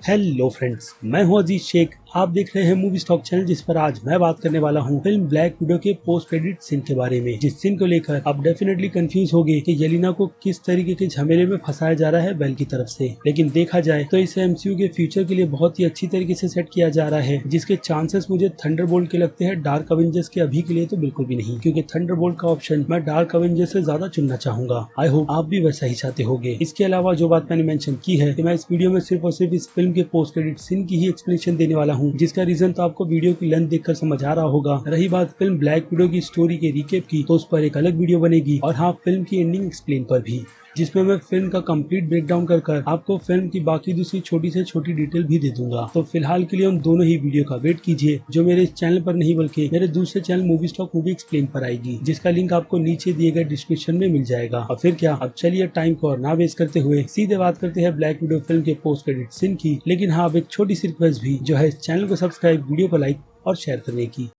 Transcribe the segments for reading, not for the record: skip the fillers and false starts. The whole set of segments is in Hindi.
हेलो फ्रेंड्स, मैं हूं अजीज शेख। आप देख रहे हैं मूवी स्टॉक चैनल, जिस पर आज मैं बात करने वाला हूं फिल्म ब्लैक विडो के पोस्ट क्रेडिट सीन के बारे में। जिस सीन को लेकर आप डेफिनेटली कंफ्यूज होंगे कि येलेना को किस तरीके के झमेले में फंसाया जा रहा है बेल की तरफ से। लेकिन देखा जाए तो इसे एमसीयू के फ्यूचर के लिए बहुत ही अच्छी तरीके से सेट किया जा रहा है, जिसके चांसेस मुझे थंडरबोल्ट के लगते हैं, डार्क अवेंजर्स के अभी के लिए तो बिल्कुल भी नहीं, क्योंकि थंडरबोल्ट का ऑप्शन मैं डार्क अवेंजर्स से ज्यादा चुनना चाहूंगा। आई होप आप भी वैसा ही चाहते होंगे। इसके अलावा जो बात मैंने मेंशन की है कि मैं इस वीडियो में सिर्फ और सिर्फ इस फिल्म के पोस्ट क्रेडिट सीन की ही एक्सप्लेनेशन देने वाला हूँ, जिसका रीजन तो आपको वीडियो की लेंथ देखकर समझ आ रहा होगा। रही बात फिल्म ब्लैक विडो की स्टोरी के रिकेप की, तो उस पर एक अलग वीडियो बनेगी, और हाँ, फिल्म की एंडिंग एक्सप्लेन पर भी, जिसमें मैं फिल्म का कंप्लीट ब्रेकडाउन कर आपको फिल्म की बाकी दूसरी छोटी से छोटी डिटेल भी दे दूंगा। तो फिलहाल के लिए उन दोनों ही वीडियो का वेट कीजिए, जो मेरे इस चैनल पर नहीं बल्कि मेरे दूसरे channel movie stock movie explain पर आएगी, जिसका लिंक आपको नीचे दिए गए डिस्क्रिप्शन में मिल जाएगा। और फिर क्या, अब चलिए टाइम को और ना वेस्ट करते हुए सीधे बात करते हैं ब्लैक विडो फिल्म के पोस्ट क्रेडिट सीन की। लेकिन हाँ, अब एक छोटी सी रिक्वेस्ट भी, जो है इस चैनल को सब्सक्राइब, वीडियो को लाइक और शेयर करने की।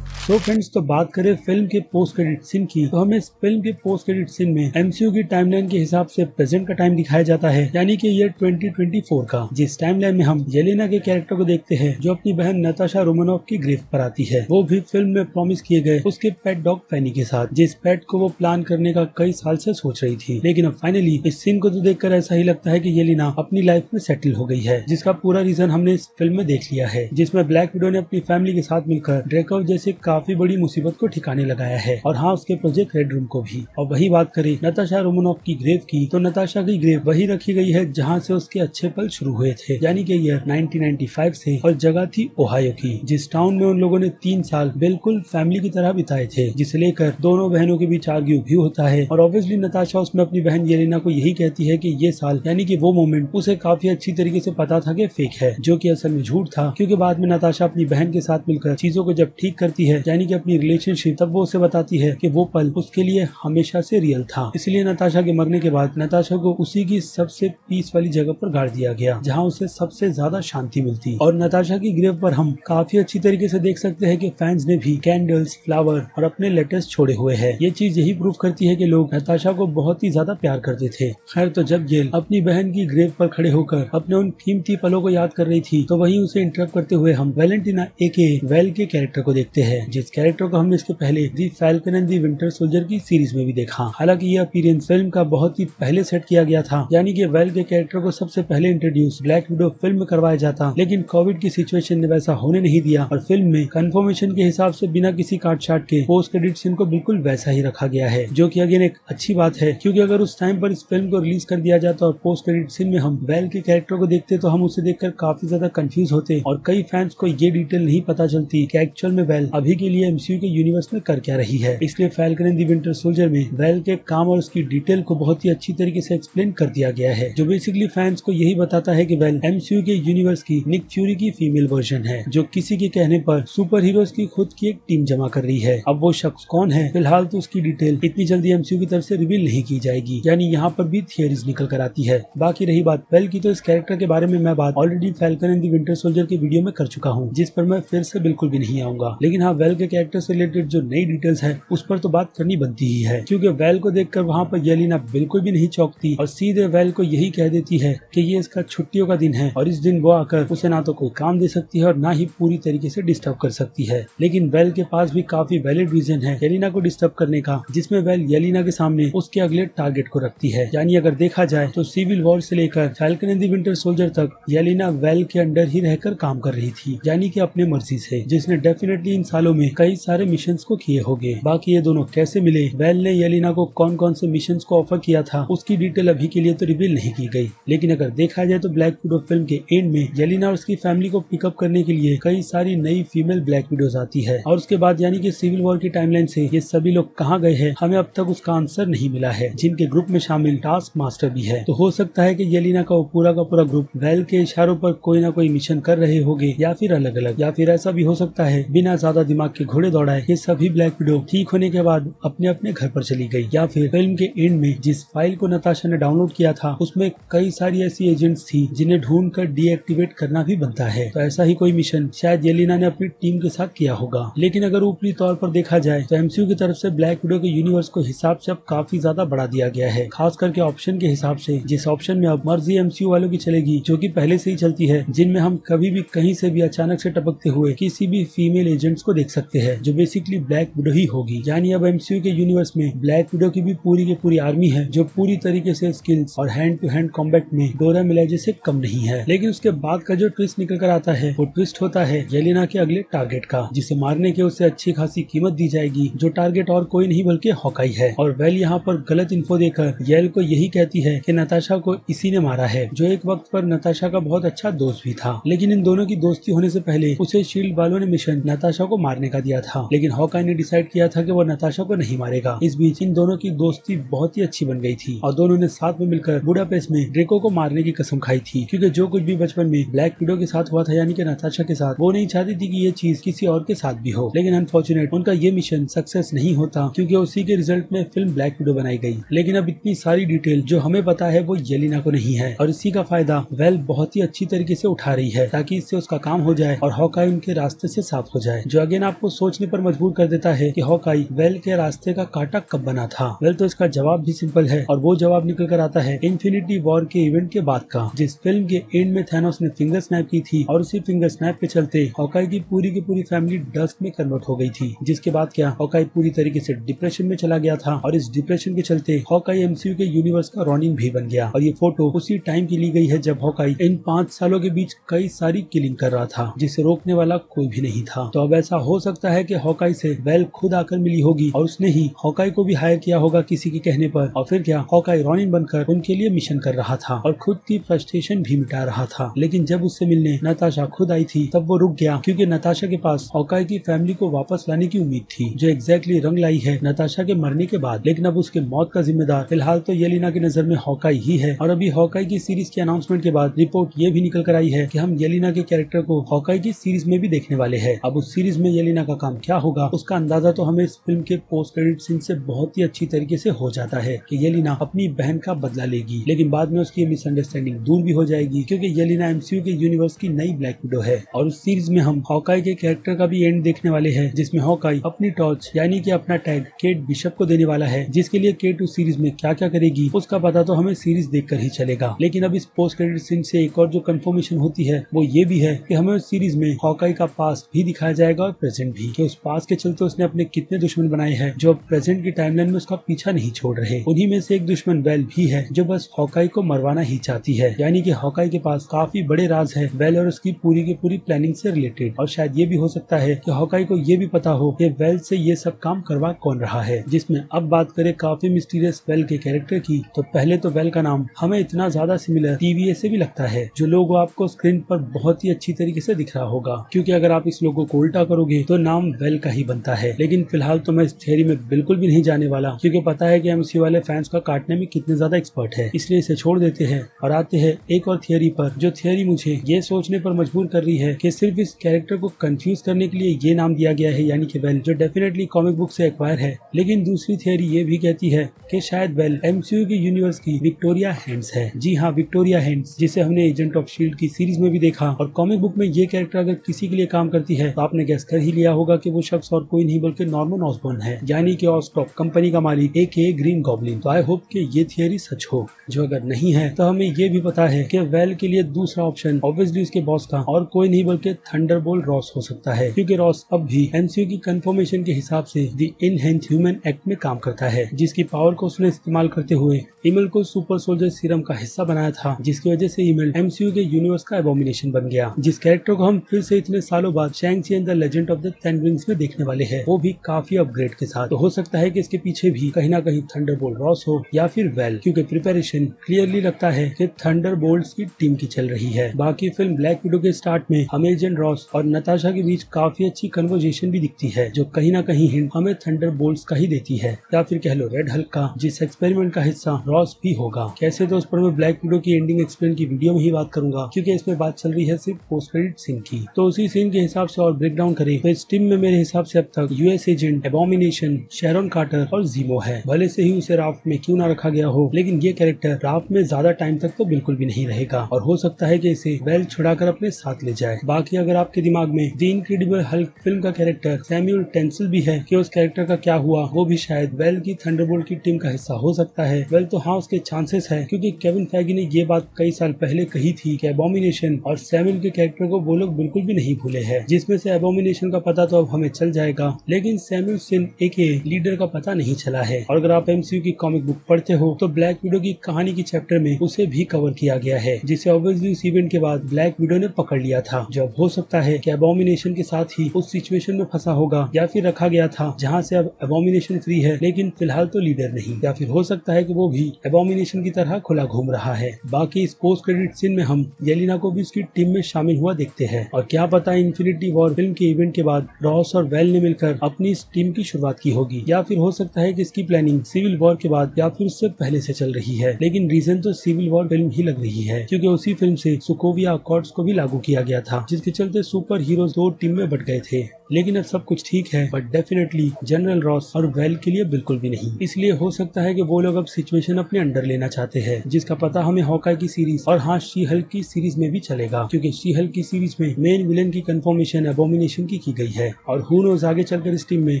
तो फ्रेंड्स, तो बात करें फिल्म के पोस्ट क्रेडिट सीन की, तो हमें इस फिल्म के पोस्ट क्रेडिट सीन में एमसीयू की टाइमलाइन के हिसाब से प्रेजेंट का टाइम दिखाया जाता है, यानी कि ईयर 2024 का, जिस टाइमलाइन में हम येलेना के कैरेक्टर को देखते हैं, जो अपनी बहन नताशा रोमानोफ की गिरफ्त पर आती है, वो भी फिल्म में प्रॉमिस किए गए उसके पेट डॉग फैनी के साथ, जिस पेट को वो प्लान करने का कई साल से सोच रही थी। लेकिन अब फाइनली इस सीन को तो देखकर ऐसा ही लगता है कि येलेना अपनी लाइफ में सेटल हो गई है, जिसका पूरा रीजन हमने इस फिल्म में देख लिया है, जिसमें ब्लैक विडो ने अपनी फैमिली के साथ मिलकर ड्रेकव जैसे काफी बड़ी मुसीबत को ठिकाने लगाया है, और हाँ, उसके प्रोजेक्ट रेड रूम को भी। और वही बात करें नताशा रोमानोफ की ग्रेव की, तो नताशा की ग्रेव वही रखी गई है जहाँ से उसके अच्छे पल शुरू हुए थे, यानी कि ईयर 1995 से, और जगह थी ओहायो की, जिस टाउन में उन लोगों ने 3 साल बिल्कुल फैमिली की तरह बिताए थे, जिसे लेकर दोनों बहनों के बीच आर्ग्यू भी होता है। और ऑब्वियसली नताशा उसमें अपनी बहन येलेना को यही कहती है कि ये साल, यानी कि वो मोमेंट, उसे काफी अच्छी तरीके से पता था कि फेक है, जो कि असल में झूठ था, क्योंकि बाद में नताशा अपनी बहन के साथ मिलकर चीजों को जब ठीक करती है, यानी कि अपनी रिलेशनशिप, तब वो उसे बताती है कि वो पल उसके लिए हमेशा से रियल था। इसलिए नताशा के मरने के बाद नताशा को उसी की सबसे पीस वाली जगह पर गाड़ दिया गया, जहां उसे सबसे ज्यादा शांति मिलती। और नताशा की ग्रेव पर हम काफी अच्छी तरीके से देख सकते हैं कि फैंस ने भी कैंडल्स, फ्लावर और अपने लेटर्स छोड़े हुए हैं। ये चीज यही प्रूफ करती है कि लोग नताशा को बहुत ही ज्यादा प्यार करते थे। खैर, तो जब गेल अपनी बहन की ग्रेव पर खड़े होकर अपने उन कीमती पलों को याद कर रही थी, तो वहीं उसे इंटरप्ट करते हुए हम वैलेंटिना एके वेल के कैरेक्टर को देखते हैं, जिस कैरेक्टर को हमने इसके पहले the Falcon and the Winter Soldier की सीरीज में भी देखा। हालांकि यह अपीयरेंस फिल्म का बहुत ही पहले सेट किया गया था, यानी कि वेल के कैरेक्टर को सबसे पहले इंट्रोड्यूस ब्लैक विडो फिल्म में करवाया जाता, लेकिन कोविड की सिचुएशन ने वैसा होने नहीं दिया, और फिल्म में कंफर्मेशन के हिसाब से बिना किसी काट छाट के पोस्ट क्रेडिट सीन को बिल्कुल वैसा ही रखा गया है, जो कि अगेन एक अच्छी बात है, क्योंकि अगर उस टाइम पर इस फिल्म को रिलीज कर दिया जाता और पोस्ट क्रेडिट सीन में हम वेल के कैरेक्टर को देखते, तो हम उसे देखकर काफी ज्यादा कंफ्यूज होते, और कई फैंस को ये डिटेल नहीं पता चलती कि एक्चुअल में वेल अभी के लिए एमसीयू के यूनिवर्स में कर क्या रही है। इसलिए falcon and the winter soldier में वेल के काम और उसकी डिटेल को बहुत ही अच्छी तरीके से एक्सप्लेन कर दिया गया है, जो बेसिकली फैंस को यही बताता है कि वेल एमसीयू के यूनिवर्स की निक फ्यूरी की फीमेल वर्जन है, जो किसी के कहने पर सुपर हीरोज की खुद की एक टीम जमा कर रही है। अब वो शख्स कौन है, फिलहाल तो उसकी डिटेल इतनी जल्दी एमसीयू की तरफ से रिवील नहीं की जाएगी, यानी यहाँ पर भी थियरीज निकल कर आती है। बाकी रही बात वेल की, तो इस कैरेक्टर के बारे में मैं बात already falcon and the winter soldier के वीडियो में कर चुका हूँ, जिस पर मैं फिर से बिल्कुल भी नहीं आऊंगा। लेकिन हाँ, वेल के कैरेक्टर से रिलेटेड जो नई डिटेल्स है, उस पर तो बात करनी बनती ही है, क्योंकि वेल को देखकर वहाँ पर येलेना बिल्कुल भी नहीं चौंकती, और सीधे वेल को यही कह देती है कि ये इसका छुट्टियों का दिन है, और इस दिन वो आकर उसे ना तो कोई काम दे सकती है और ना ही पूरी तरीके से डिस्टर्ब कर सकती है। लेकिन वेल के पास भी काफी वैलिड रीजन है येलेना को डिस्टर्ब करने का, जिसमें वेल येलेना के सामने उसके अगले टारगेट को रखती है। यानी अगर देखा जाए तो सिविल वॉर से लेकर falcon and the winter soldier तक येलेना वेल के अंडर ही रहकर काम कर रही थी, यानी कि अपने मर्जी से, जिसने डेफिनेटली इन सालों में कई सारे मिशन को किए होंगे। बाकी ये दोनों कैसे मिले, वेल ने येलेना को कौन कौन से मिशंस को ऑफर किया था, उसकी डिटेल अभी के लिए तो रिवील नहीं की गई। लेकिन अगर देखा जाए तो ब्लैक विडो फिल्म के एंड में येलेना और उसकी फैमिली को पिकअप करने के लिए कई सारी नई फीमेल ब्लैक विडोज आती है, और उसके बाद यानी कि सिविल वॉर की टाइमलाइन से ये सभी लोग कहाँ गए हैं, हमें अब तक उसका आंसर नहीं मिला है, जिनके ग्रुप में शामिल टास्क मास्टर भी है। तो हो सकता है कि येलेना का पूरा ग्रुप वेल के इशारों पर कोई ना कोई मिशन कर रहे होंगे, या फिर अलग अलग, या फिर ऐसा भी हो सकता है बिना ज्यादा दिमाग दिमाग के घोड़े दौड़ाए, ये सभी ब्लैक विडो ठीक होने के बाद अपने अपने घर पर चली गई। या फिर फिल्म के एंड में जिस फाइल को नताशा ने डाउनलोड किया था उसमें कई सारी ऐसी एजेंट्स थी जिन्हें ढूंढ कर डीएक्टिवेट करना भी बनता है। तो ऐसा ही कोई मिशन शायद येलेना ने अपनी टीम के साथ किया होगा। लेकिन अगर ऊपरी तौर पर देखा जाए तो एमसीयू की तरफ से ब्लैक विडो के यूनिवर्स को हिसाब से अब काफी ज्यादा बढ़ा दिया गया है, खास करके ऑप्शन के हिसाब से, जिस ऑप्शन में अब मर्जी एमसीयू वालों की चलेगी जो कि पहले से ही चलती है, जिनमें हम कभी भी कहीं से भी अचानक से टपकते हुए किसी भी फीमेल एजेंट्स को देख सकते हैं जो बेसिकली ब्लैक विडो ही होगी। यानी अब एमसीयू के यूनिवर्स में ब्लैक विडो की भी पूरी की पूरी आर्मी है जो पूरी तरीके से स्किल्स और हैंड टू हैंड कॉम्बैट में डोरा मिलाजे से कम नहीं है। लेकिन उसके बाद का जो ट्विस्ट निकल कर आता है वो ट्विस्ट होता है येलेना के अगले टारगेट का, जिसे मारने के उसे अच्छी खासी कीमत दी जाएगी, जो टारगेट और कोई नहीं बल्कि हॉकाई है। और वेल यहाँ पर गलत इन्फो देकर येल को यही कहती है कि नताशा को इसी ने मारा है, जो एक वक्त पर नताशा का बहुत अच्छा दोस्त भी था। लेकिन इन दोनों की दोस्ती होने से पहले उसे शील्ड वालों ने मिशन नताशा को मारने का दिया था, लेकिन हॉकाई ने डिसाइड किया था कि वो नताशा को नहीं मारेगा। इस बीच इन दोनों की दोस्ती बहुत ही अच्छी बन गई थी और दोनों ने साथ में मिलकर बुडापेस्ट में ड्रेको को मारने की कसम खाई थी, क्योंकि जो कुछ भी बचपन में ब्लैक विडो के साथ हुआ था यानी कि नताशा के साथ, वो नहीं चाहती थी कि ये चीज किसी और के साथ भी हो। लेकिन अनफॉर्चुनेट उनका ये मिशन सक्सेस नहीं होता, क्योंकि उसी के रिजल्ट में फिल्म ब्लैक विडो बनाई गई। लेकिन अब इतनी सारी डिटेल जो हमें पता है वो येलेना को नहीं है, और इसी का फायदा वेल बहुत ही अच्छी तरीके से उठा रही है ताकि इससे उसका काम हो जाए और हॉकाई उनके रास्ते से साफ हो जाए, जो अगेन आपको सोचने पर मजबूर कर देता है कि हॉकाई वेल के रास्ते का कांटा कब बना था। वेल तो इसका जवाब भी सिंपल है, और वो जवाब निकल कर आता है इन्फिनिटी वॉर के इवेंट के बाद का, जिस फिल्म के एंड में थैनोस ने फिंगर स्नैप की थी और उसी फिंगर स्नैप के चलते हॉकाई की पूरी फैमिली डस्ट में कन्वर्ट हो गई थी। जिसके बाद क्या हॉकाई पूरी तरीके से डिप्रेशन में चला गया था, और इस डिप्रेशन के चलते हॉकाई एमसीयू के यूनिवर्स का रॉनिन भी बन गया। और ये फोटो उसी टाइम की ली गई है जब हॉकाई इन 5 सालों के बीच कई सारी किलिंग कर रहा था, जिसे रोकने वाला कोई भी नहीं था। तो अब ऐसा हो सकता है कि हॉकाई से वेल खुद आकर मिली होगी और उसने ही हॉकाई को भी हायर किया होगा किसी के कहने पर, और फिर क्या हॉकाई रॉनिन बनकर उनके लिए मिशन कर रहा था और खुद की फ्रस्ट्रेशन भी मिटा रहा था। लेकिन जब उससे मिलने नताशा खुद आई थी तब वो रुक गया, क्योंकि नताशा के पास हॉकाई की फैमिली को वापस लाने की उम्मीद थी, जो एग्जैक्टली रंग लाई है नताशा के मरने के बाद। लेकिन अब उसके मौत का जिम्मेदार फिलहाल तो येलेना की नजर में हॉकाई ही है। और अभी हॉकाई की सीरीज के अनाउंसमेंट के बाद रिपोर्ट ये भी निकल कर आई है कि हम येलेना के कैरेक्टर को हॉकाई की सीरीज में भी देखने वाले हैं। अब उस सीरीज में येलेना का काम क्या होगा उसका अंदाजा तो हमें इस फिल्म के पोस्ट क्रेडिट सीन से बहुत ही अच्छी तरीके से हो जाता है कि येलेना अपनी बहन का बदला लेगी, लेकिन बाद में उसकी मिसअंडरस्टैंडिंग दूर भी हो जाएगी, क्योंकि येलेना एमसीयू के यूनिवर्स की नई ब्लैक विडो है। और उस सीरीज में हम हॉकाई के कैरेक्टर का भी एंड देखने वाले हैं, जिसमें हॉकाई अपनी टॉर्च यानी कि अपना टैग केट बिशप को देने वाला है, जिसके लिए केट उस सीरीज में क्या क्या करेगी उसका पता तो हमें सीरीज देखकर ही चलेगा। लेकिन अब इस पोस्ट क्रेडिट सीन से एक और जो कंफर्मेशन होती है वो ये भी है कि हमें उस सीरीज में हॉकाई का पास्ट भी दिखाया जाएगा और प्रेजेंट भी, कि उस पास्ट के चलते उसने अपने कितने दुश्मन बनाए हैं जो अब प्रेजेंट की टाइमलाइन में उसका पीछा नहीं छोड़ रहे। उन्हीं में से एक दुश्मन वेल भी है जो बस हॉकाई को मरवाना ही चाहती है, यानी कि हॉकाई के पास काफी बड़े राज है वेल और उसकी पूरी की पूरी प्लानिंग से रिलेटेड। और शायद ये भी हो सकता है कि हॉकाई को ये भी पता हो कि वेल से ये सब काम करवा कौन रहा है। जिसमें अब बात करें काफी मिस्टीरियस वेल के कैरेक्टर की, तो पहले तो वेल का नाम हमें इतना ज्यादा सिमिलर टीवीए से भी लगता है, जो लोगो आपको स्क्रीन पर बहुत ही अच्छी तरीके से दिख रहा होगा, क्योंकि अगर आप इस लोगो को उल्टा करोगे तो नाम वेल का ही बनता है। लेकिन फिलहाल तो मैं इस थियरी में बिल्कुल भी नहीं जाने वाला, क्योंकि पता है कि एमसीयू वाले फैंस का काटने में कितने ज्यादा एक्सपर्ट है, इसलिए इसे छोड़ देते हैं और आते हैं एक और थियरी पर, जो थियरी मुझे ये सोचने पर मजबूर कर रही है कि सिर्फ इस कैरेक्टर को कंफ्यूज करने के लिए ये नाम दिया गया है, यानी कि वेल, जो डेफिनेटली कॉमिक बुक से एक्वायर है। लेकिन दूसरी थियरी ये भी कहती है कि शायद वेल एमसीयू के यूनिवर्स की विक्टोरिया हैंड्स है। जी हाँ, विक्टोरिया हैंड्स, जिसे हमने एजेंट ऑफ शील्ड की सीरीज में भी देखा, और कॉमिक बुक में ये कैरेक्टर अगर किसी के लिए काम करती है तो आपने गेस कर ही लिया होगा कि वो शख्स और कोई नहीं बल्कि नॉर्मन ऑसबॉर्न है, यानी कि ऑस्टॉप कंपनी का मालिक एके ग्रीन गॉब्लिन। तो आई होप कि ये थियरी सच हो, जो अगर नहीं है तो हमें ये भी पता है कि वेल के लिए दूसरा ऑप्शन ऑब्वियसली उसके बॉस का और कोई नहीं बल्कि थंडरबोल्ट रॉस हो सकता है, क्योंकि रॉस अब भी एमसीयू की कंफर्मेशन के हिसाब से द इनहेंस ह्यूमन एक्ट में काम करता है, जिसकी पावर को उसने इस्तेमाल करते हुए ईमेल को सुपर सोल्जर सीरम का हिस्सा बनाया था, जिसकी वजह से ईमेल एमसीयू के यूनिवर्स का एबोमिनेशन बन गया, जिस कैरेक्टर को हम फिर से इतने सालों बाद शैंग-ची and the legend of the ten rings में देखने वाले हैं, वो भी काफी अपग्रेड के साथ। तो हो सकता है कि इसके पीछे भी कहीं ना कहीं थंडरबोल्ट रॉस हो या फिर वेल, क्योंकि प्रिपरेशन क्लियरली लगता है कि थंडरबोल्ट्स की टीम की चल रही है। बाकी फिल्म ब्लैक विडो के स्टार्ट में हमें एजेंट रॉस और नताशा के बीच काफी अच्छी कन्वर्सेशन भी दिखती है, जो कहीं ना कहीं हिंट हमें थंडरबोल्ट्स का ही देती है, या फिर कह लो रेड हल्क का, जिस एक्सपेरिमेंट का हिस्सा रॉस भी होगा। कैसे तो उस पर मैं ब्लैक विडो की एंडिंग एक्सप्लेन की वीडियो में ही बात करूंगा, क्योंकि इसमें बात चल रही है सिर्फ पोस्ट क्रेडिट सीन की। तो उसी सीन के हिसाब से और ब्रेक डाउन करें तो इस टीम में मेरे हिसाब से अब तक यूएस एजेंट, एबोमिनेशन, शैरॉन कार्टर और जीमो है। भले से ही उसे राफ्ट में क्यों ना रखा गया हो, लेकिन ये कैरेक्टर राफ्ट में ज्यादा टाइम तक तो बिल्कुल भी नहीं रहेगा और हो सकता है कि इसे वेल छुड़ाकर अपने साथ ले जाए। बाकी अगर आपके दिमाग में द इनक्रेडिबल हल्क फिल्म का कैरेक्टर सैमुअल टेंसिल भी है कि उस कैरेक्टर का क्या हुआ, वो भी शायद वेल की थंडरबोल्ट की टीम का हिस्सा हो सकता है। वेल तो हाँ, उसके चांसेस है, क्योंकि केविन फैगी ने ये बात कई साल पहले कही थी कि एबोमिनेशन और सैमुअल के कैरेक्टर को वो लोग बिल्कुल भी नहीं भूले हैं, जिसमें से एबोमिनेशन का पता तो अब हमें चल जाएगा, लेकिन सैमुअल सिन एके लीडर का पता नहीं चला है। और अगर आप एमसीयू की कॉमिक बुक पढ़ते हो तो ब्लैक विडो की कहानी की चैप्टर में उसे भी कवर किया गया है, जिसे ऑब्वियसली उस इवेंट के बाद ब्लैक विडो ने पकड़ लिया था। जो अब हो सकता है कि एबोमिनेशन के साथ ही उस सिचुएशन में फंसा होगा, या फिर रखा गया था जहाँ से अब एबोमिनेशन फ्री है लेकिन फिलहाल तो लीडर नहीं, या फिर हो सकता है कि वो भी एबोमिनेशन की तरह खुला घूम रहा है। बाकी इस पोस्ट क्रेडिट सीन में हम येलेना को भी उसकी टीम में शामिल हुआ देखते हैं, और क्या पता इन्फिनिटी वॉर फिल्म के इवेंट के बाद रॉस और वेल ने मिलकर अपनी इस टीम की शुरुआत की होगी, या फिर हो सकता है कि इसकी प्लानिंग सिविल वॉर के बाद या फिर उससे पहले से चल रही है। लेकिन रीजन तो सिविल वॉर फिल्म ही लग रही है, क्योंकि उसी फिल्म से सोकोविया अकॉर्ड्स को भी लागू किया गया था, जिसके चलते सुपर हीरोज दो टीम में बट गए थे। लेकिन अब सब कुछ ठीक है, बट डेफिनेटली जनरल रॉस और वेल के लिए बिल्कुल भी नहीं। इसलिए हो सकता है कि वो लोग अब सिचुएशन अपने अंडर लेना चाहते हैं, जिसका पता हमें हॉकाई की सीरीज और हाँ शी हल्क की सीरीज में भी चलेगा, क्योंकि शी हल्क की सीरीज में मेन विलेन की कंफर्मेशन एबोमिनेशन की गई है, और हु नोज आगे चलकर इस टीम में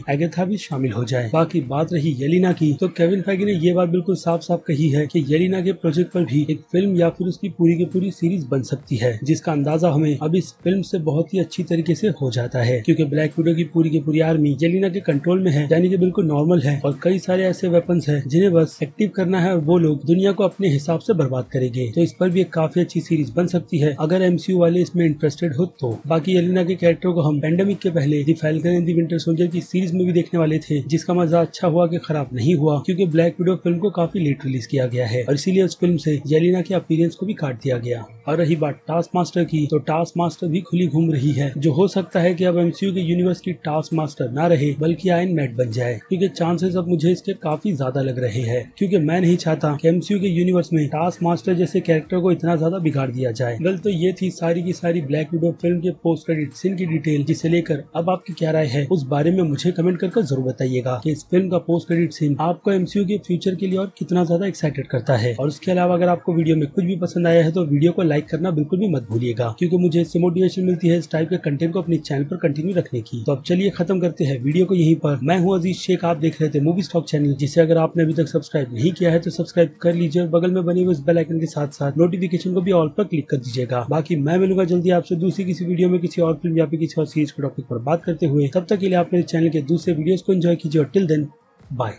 एगेथा भी शामिल हो जाए। बाकी बात रही येलेना की, तो केविन फैगी ने ये बात बिल्कुल साफ साफ कही है कि येलेना के प्रोजेक्ट पर भी एक फिल्म या फिर उसकी पूरी की पूरी सीरीज बन सकती है, जिसका अंदाजा हमें अब इस फिल्म से बहुत ही अच्छी तरीके से हो जाता है, क्योंकि ब्लैक विडो की पूरी आर्मी येलेना के कंट्रोल में है, यानी कि बिल्कुल नॉर्मल है, और कई सारे ऐसे वेपन्स हैं जिन्हें बस एक्टिव करना है और वो लोग दुनिया को अपने हिसाब से बर्बाद करेंगे। तो इस पर भी एक काफी अच्छी सीरीज बन सकती है अगर एमसीयू वाले इसमें इंटरेस्टेड हो तो। बाकी येलेना के कैरेक्टर को हम पेंडेमिक के पहले the falcon and the winter Soldier की सीरीज में भी देखने वाले थे, जिसका मजा अच्छा हुआ कि खराब नहीं हुआ, क्योंकि ब्लैक विडो फिल्म को काफी लेट रिलीज किया गया है और इसीलिए उस फिल्म से येलेना के अपीयरेंस को भी काट दिया गया। और रही बात टास्क मास्टर की, तो टास्क मास्टर भी खुली घूम रही है, जो हो सकता है कि अब एमसीयू के यूनिवर्स की टास्क मास्टर ना रहे बल्कि आयरन मैन बन जाए, क्योंकि चांसेस अब मुझे इसके काफी ज्यादा लग रहे हैं, क्योंकि मैं नहीं चाहता कि एमसीयू के यूनिवर्स में टास्क मास्टर जैसे कैरेक्टर को इतना ज्यादा बिगाड़ दिया जाए। वेल तो ये थी सारी की सारी ब्लैक विडो फिल्म के पोस्ट क्रेडिट सीन की डिटेल, जिसे लेकर अब आपकी क्या राय है उस बारे में मुझे कमेंट करके जरूर बताइएगा कि इस फिल्म का पोस्ट क्रेडिट सीन आपको एमसीयू के फ्यूचर के लिए और कितना ज्यादा एक्साइटेड करता है। और उसके अलावा अगर आपको वीडियो में कुछ भी पसंद आया है तो वीडियो को लाइक करना बिल्कुल भी मत भूलिएगा, क्योंकि मुझे इससे मोटिवेशन मिलती है इस टाइप के कंटेंट को अपने चैनल पर कंटिन्यू रखने की। तो अब चलिए खत्म करते हैं वीडियो को यहीं पर। मैं हूं अजीज शेख, आप देख रहे थे मूवी स्टॉक चैनल, जिसे अगर आपने अभी तक सब्सक्राइब नहीं किया है तो सब्सक्राइब कर लीजिए और बगल में बने हुए इस बेल आइकन के साथ साथ नोटिफिकेशन को भी ऑल पर क्लिक कर दीजिएगा। बाकी मैं मिलूंगा जल्दी आपसे दूसरी किसी वीडियो में किसी और फिल्म या फिर किसी और सीरीज के टॉपिक पर बात करते हुए। तब तक के लिए आप मेरे चैनल के दूसरे वीडियोस को एंजॉय कीजिए और टिल देन बाय।